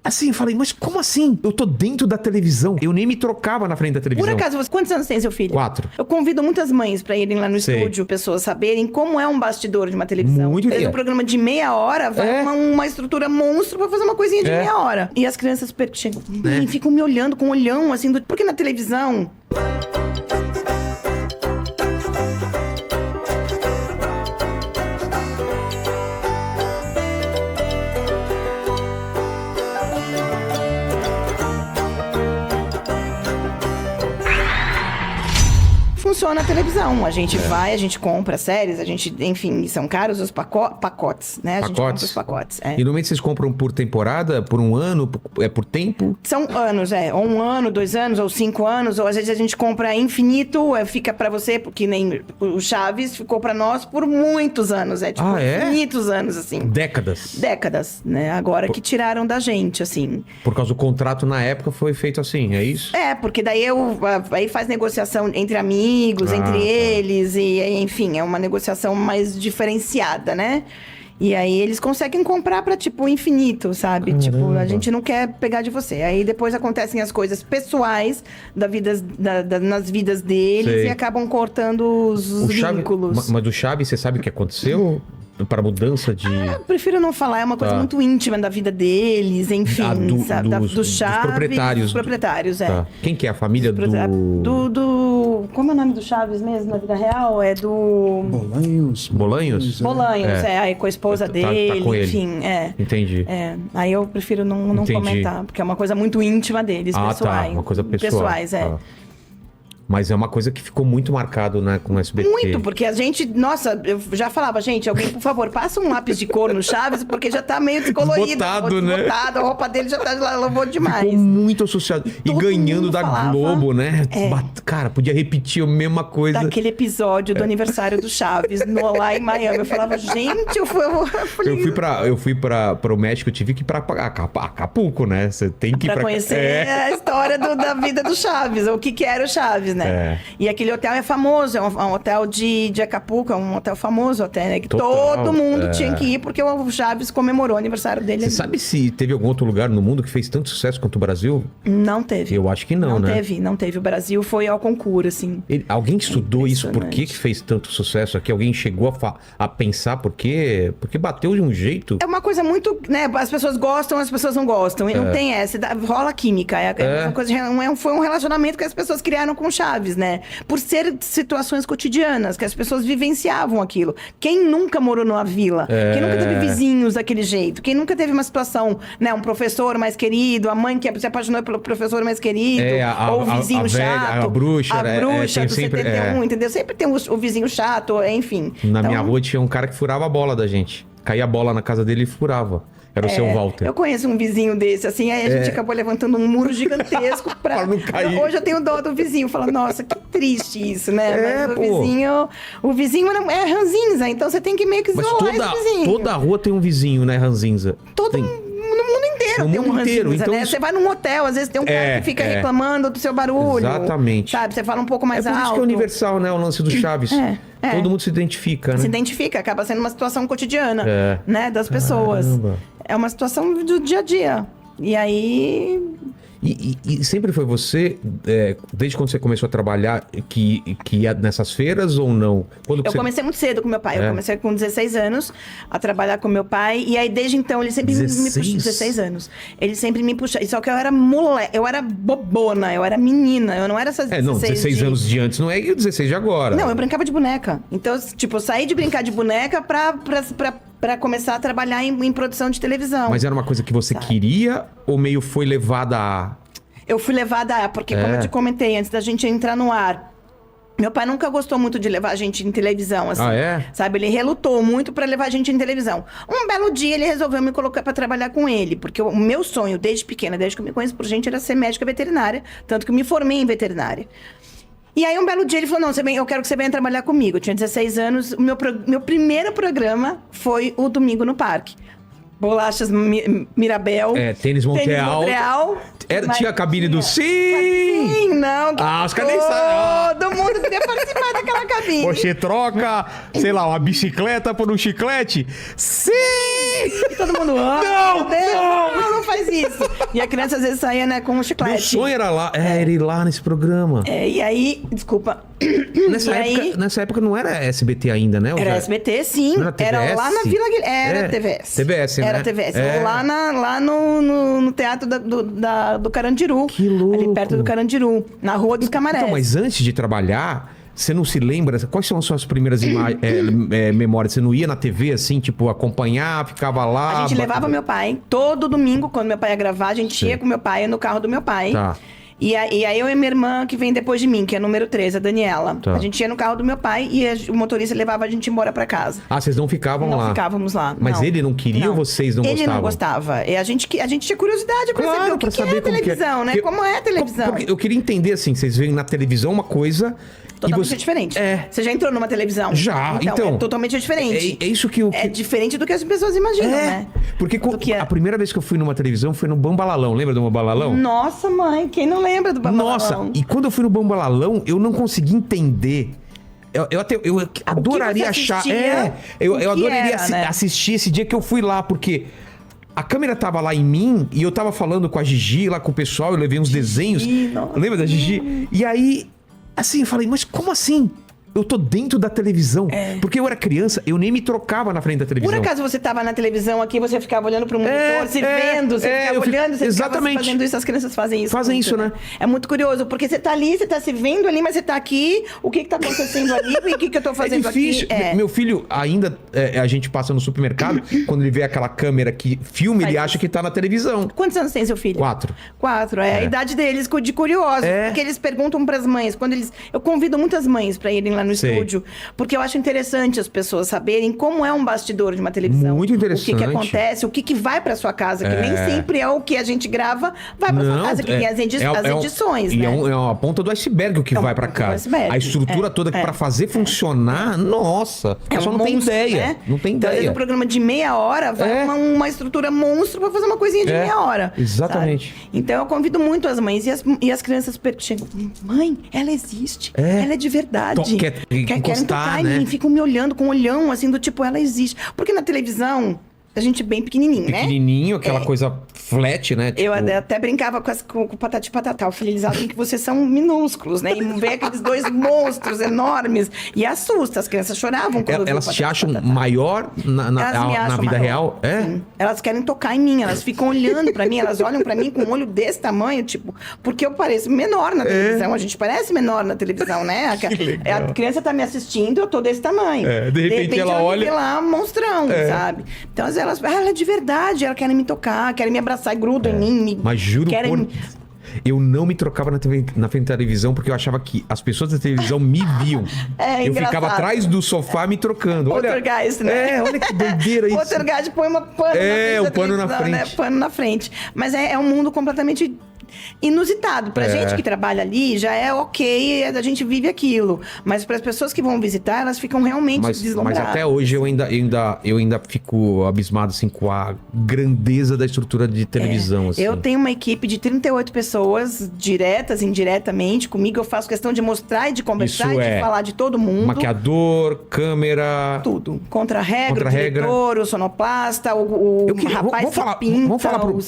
Assim, eu falei, mas como assim? Eu tô dentro da televisão. Eu nem me trocava na frente da televisão. Por acaso, quantos anos tem seu filho? 4. Eu convido muitas mães pra irem lá no Sei. estúdio, pessoas saberem como é um bastidor de uma televisão. Muito Às vezes legal. um programa de meia hora vai uma estrutura monstro pra fazer uma coisinha de meia hora. E as crianças chegam e ficam me olhando com um olhão, assim, porque na televisão... Funciona a televisão. A gente vai, a gente compra séries, a gente, enfim, são caros os pacotes, né? A gente compra os pacotes. E normalmente vocês compram por temporada, por um ano, por tempo? São anos, ou 1 ano, 2 anos, ou 5 anos, ou às vezes a gente compra infinito, fica pra você, porque nem o Chaves ficou pra nós por muitos anos, infinitos anos, assim. Décadas, né? Agora que tiraram da gente, assim. Por causa do contrato na época foi feito assim, é isso? Porque daí aí faz negociação entre amigos, entre eles, e enfim, é uma negociação mais diferenciada, né? E aí eles conseguem comprar pra, tipo, infinito, sabe? Caramba. Tipo, a gente não quer pegar de você. Aí depois acontecem as coisas pessoais nas vidas deles e acabam cortando os vínculos. Mas do Chaves, você sabe o que aconteceu? Para mudança de... Eu prefiro não falar, é uma coisa muito íntima da vida deles, enfim, sabe? Do Chaves. Dos proprietários, é. Quem que é a família como é o nome do Chaves mesmo na vida real? É do... Bolanhos? Aí com a esposa dele, com ele. enfim, Entendi. Aí eu prefiro não comentar, porque é uma coisa muito íntima deles, pessoais. Uma coisa pessoal. Pessoais, Mas é uma coisa que ficou muito marcado, né, com o SBT. Muito, porque a gente... Nossa, eu já falava, gente, alguém, por favor, passa um lápis de cor no Chaves, porque já tá meio descolorido. Desbotado, né? A roupa dele já tá lavou demais. Ficou muito associado. Todo e ganhando mundo da falava, Globo, né? Cara, podia repetir a mesma coisa. Daquele episódio do aniversário do Chaves, lá em Miami. Eu falava, gente, eu fui para o México, eu tive que ir pra Acapulco, né? Você tem que ir pra conhecer a história da vida do Chaves, o que era o Chaves, né? E aquele hotel é famoso, é um hotel de Acapulco, é um hotel famoso até, né? Que todo mundo tinha que ir, porque o Chaves comemorou o aniversário dele. Você sabe se teve algum outro lugar no mundo que fez tanto sucesso quanto o Brasil? Não teve. Eu acho que não, né? Não teve. O Brasil foi ao concurso, assim. Alguém estudou isso? Por que fez tanto sucesso aqui? Alguém chegou a pensar por quê? Porque bateu de um jeito... É uma coisa muito... né? As pessoas gostam, as pessoas não gostam. E não tem essa. Rola química. Uma coisa, foi um relacionamento que as pessoas criaram com o Chaves, né? Por ser situações cotidianas, que as pessoas vivenciavam aquilo. Quem nunca morou numa vila? Quem nunca teve vizinhos daquele jeito? Quem nunca teve uma situação, né? Um professor mais querido, a mãe que se apaixonou pelo professor mais querido, ou o vizinho chato. A bruxa do sempre, 71, entendeu? Sempre tem o vizinho chato, enfim. Na minha rua tinha um cara que furava a bola da gente. Caía a bola na casa dele e furava. Era o seu Walter. Eu conheço um vizinho desse, assim, aí a gente acabou levantando um muro gigantesco pra não cair. Hoje eu tenho dó do vizinho. Falo, nossa, que triste isso, né? Mas o vizinho é ranzinza, então você tem que meio que isolar esse vizinho. Toda rua tem um vizinho, né, ranzinza? No mundo inteiro tem um ranzinza, então, né? Você vai num hotel, às vezes tem um cara que fica reclamando do seu barulho. Exatamente. Sabe? Você fala um pouco mais alto. Por isso que é universal, né? O lance do Chaves. Todo mundo se identifica, né? Se identifica, acaba sendo uma situação cotidiana, né? Das pessoas. Caramba. É uma situação do dia a dia. E aí... E sempre foi você, desde quando você começou a trabalhar, que ia nessas feiras ou não? Eu comecei muito cedo com meu pai. Eu comecei com 16 anos a trabalhar com meu pai. E aí, desde então, ele sempre me puxou. 16 anos. Ele sempre me puxou. Só que eu era moleque, eu era bobona, eu era menina. Eu não era essas 16 anos de antes, não é 16 de agora. Não, eu brincava de boneca. Então, tipo, eu saí de brincar de boneca pra começar a trabalhar em produção de televisão. Mas era uma coisa que você queria ou meio foi levada a... Eu fui levada a... Porque, como eu te comentei, antes da gente entrar no ar... Meu pai nunca gostou muito de levar a gente em televisão, assim. Sabe? Ele relutou muito pra levar a gente em televisão. Um belo dia, ele resolveu me colocar pra trabalhar com ele. Porque o meu sonho, desde pequena, desde que eu me conheço por gente, era ser médica veterinária. Tanto que eu me formei em veterinária. E aí, um belo dia, ele falou, não, eu quero que você venha trabalhar comigo. Eu tinha 16 anos. O meu primeiro programa foi o Domingo no Parque. Bolachas Mirabel. Tênis Montreal. Tinha a cabine do Sim! Sim, não. Os caras nem sabem. Todo mundo queria participar daquela cabine. Você troca, sei lá, uma bicicleta por um chiclete? Sim! E todo mundo, não faz isso. E a criança às vezes saía, né, com um chiclete. Meu sonho era ir lá nesse programa. E aí, desculpa. Nessa época não era SBT ainda, né? Era SBT, sim. Era lá na Vila Guilherme. Era TVS. TVS, né? Era TVS. Lá no Teatro do Carandiru. Que louco. Ali perto do Carandiru. Na Rua dos Camarés. Então, mas antes de trabalhar, você não se lembra? Quais são as suas primeiras memórias? Você não ia na TV, assim, tipo, acompanhar, ficava lá? A gente levava meu pai. Todo domingo, quando meu pai ia gravar, a gente ia com meu pai no carro do meu pai. Tá. E aí eu e minha irmã, que vem depois de mim, que é número 3, a Daniela. Tá. A gente ia no carro do meu pai e o motorista levava a gente embora pra casa. Vocês não ficavam lá? Não ficávamos lá. Mas ele não queria ou vocês não gostavam? Ele não gostava. E a gente tinha curiosidade pra saber o que é a televisão, né? Como é a televisão. Porque eu queria entender, assim, vocês veem na televisão uma coisa... Totalmente diferente. Você já entrou numa televisão? Já, então. É totalmente diferente. É isso que eu... É diferente do que as pessoas imaginam, né? Porque a primeira vez que eu fui numa televisão foi no Bambalalão. Lembra do Bambalalão? Nossa, mãe, quem não lembra do Bambalalão? Nossa, e quando eu fui no Bambalalão, eu não consegui entender... Eu adoraria achar... Eu adoraria assistir esse dia que eu fui lá, porque... A câmera tava lá em mim e eu tava falando com a Gigi, lá com o pessoal, eu levei uns desenhos. Nossa. Lembra da Gigi? E aí... Assim, eu falei, mas como assim? Eu tô dentro da televisão. Porque eu era criança, eu nem me trocava na frente da televisão. Por acaso você tava na televisão aqui, você ficava olhando pro monitor, se vendo, você ficava olhando, você ficava fazendo isso, as crianças fazem isso. Fazem muito, isso, né? É muito curioso, porque você tá ali, você tá se vendo ali, mas você tá aqui, o que tá acontecendo ali, e o que eu tô fazendo difícil. aqui? Meu filho ainda, a gente passa no supermercado, quando ele vê aquela câmera que filma, ele acha que tá na televisão. Quantos anos tem seu filho? 4. 4, a idade deles de curiosos, porque eles perguntam pras mães, eu convido muitas mães pra irem lá no estúdio, porque eu acho interessante as pessoas saberem como é um bastidor de uma televisão. Muito interessante. O que acontece, o que vai pra sua casa, que nem sempre é o que a gente grava, vai pra sua casa, que tem as edições, né? E é uma ponta do iceberg o que vai pra casa. A estrutura toda que pra fazer funcionar, nossa, a pessoa não tem ideia. Né? Não tem então, ideia. Então, um programa de meia hora vai uma estrutura monstro pra fazer uma coisinha de meia hora. Exatamente. Sabe? Então eu convido muito as mães e as crianças chegam, mãe, ela existe, ela é de verdade. Querem tocar em mim, ficam me olhando com um olhão assim do tipo, ela existe. Porque na televisão, a gente é bem pequenininho, né? Pequenininho, aquela coisa flat, né? Tipo... Eu até brincava com o Patati e Patatá. Eu falei, eles acham que vocês são minúsculos, né? E vê aqueles dois monstros enormes. E assusta, as crianças choravam quando elas te acham maior na vida real? Sim. Elas querem tocar em mim, elas ficam olhando pra mim, elas olham pra mim com um olho desse tamanho, tipo, porque eu pareço menor na televisão. A gente parece menor na televisão, né? A criança tá me assistindo, eu tô desse tamanho. De repente ela olha... lá, monstrão, sabe? Então, ela é de verdade, elas querem me tocar, querem me abraçar e grudam em mim. Mas juro por... Eu não me trocava na frente da televisão porque eu achava que as pessoas da televisão me viam. Eu ficava atrás do sofá me trocando. Poltergeist, né? Olha que doideira isso. Poltergeist põe uma pano o pano na frente. Né? Pano na frente. Mas é um mundo completamente inusitado. Pra gente que trabalha ali, já é ok, a gente vive aquilo. Mas para as pessoas que vão visitar, elas ficam realmente deslumbradas. Mas até hoje eu ainda fico abismado assim, com a grandeza da estrutura de televisão. Assim. Eu tenho uma equipe de 38 pessoas, diretas, indiretamente, comigo. Eu faço questão de mostrar e de conversar e de falar de todo mundo. Maquiador, câmera... Tudo. Contra-regra, o diretor, o sonoplasta, o rapaz que pinta... Vamos falar pro